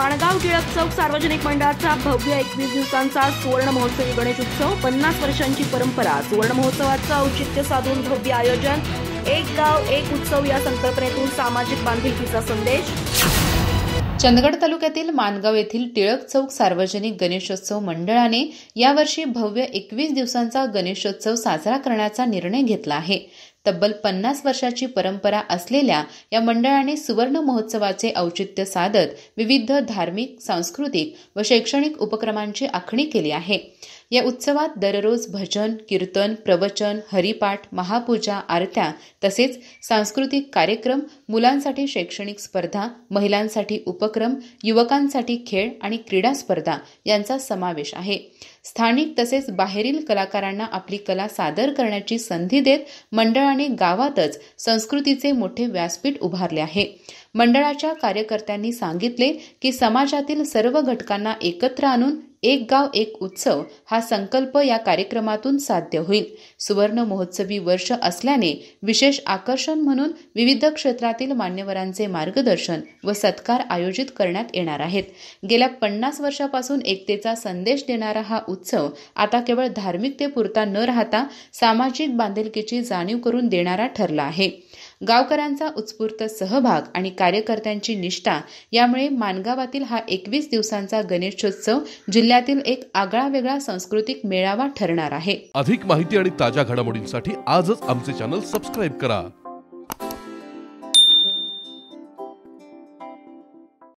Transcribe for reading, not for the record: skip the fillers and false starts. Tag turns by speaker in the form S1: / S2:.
S1: माणगाव टिळक चौक सार्वजनिक मंडळाचा भव्य 21 दिवसांचा सुवर्ण महोत्सवी गणेश उत्सव, 50 वर्षांची परंपरा. सुवर्ण महोत्सवाचं औचित्य साधून भव्य आयोजन. एक गाव एक उत्सव या संकल्पनेतून सामाजिक बांधिलकीचा संदेश.
S2: चंदगड तालुक्यातील माणगाव येथील टिळक चौक सार्वजनिक गणेशोत्सव मंडळाने यावर्षी भव्य 21 दिवसांचा गणेशोत्सव साजरा करण्याचा निर्णय घेतला आहे. तब्बल 50 वर्षाची परंपरा असलेल्या या मंडळाने सुवर्ण महोत्सवाचे औचित्य साधत विविध धार्मिक, सांस्कृतिक व शैक्षणिक उपक्रमांची आखणी केली आहे. या उत्सवात दररोज भजन, कीर्तन, प्रवचन, हरिपाठ, महापूजा, आरत्या तसेच सांस्कृतिक कार्यक्रम, मुलांसाठी शैक्षणिक स्पर्धा, महिलांसाठी उपक्रम, युवकांसाठी खेळ आणि क्रीडा स्पर्धा यांचा समावेश आहे. स्थानिक तसेच बाहेरील कलाकारांना आपली कला सादर करण्याची संधी देत मंडळाने गावातच संस्कृतीचे मोठे व्यासपीठ उभारले आहे. मंडळाच्या कार्यकर्त्यांनी सांगितले की समाजातील सर्व घटकांना एकत्र आणून एक गाव एक उत्सव हा संकल्प या कार्यक्रमातून साध्य होईल. सुवर्ण महोत्सवी वर्ष असल्याने विशेष आकर्षण म्हणून विविध क्षेत्रातील मान्यवरांचे मार्गदर्शन व सत्कार आयोजित करण्यात येणार आहेत. गेल्या 50 वर्षापासून एकतेचा संदेश देणारा हा उत्सव आता केवळ धार्मिकतेपुरता न राहता सामाजिक बांधिलकीची जाणीव करून देणारा ठरला आहे. गावकऱ्यांचा उत्स्फूर्त सहभाग आणि कार्यकर्त्यांची निष्ठा यामुळे माणगावातील हा 21 दिवसांचा गणेशोत्सव जिल्ह्यातील एक आगळावेगळा सांस्कृतिक मेळावा ठरणार आहे.
S3: अधिक माहिती आणि ताज्या घडामोडींसाठी आजच आमचे चॅनल सबस्क्राईब करा.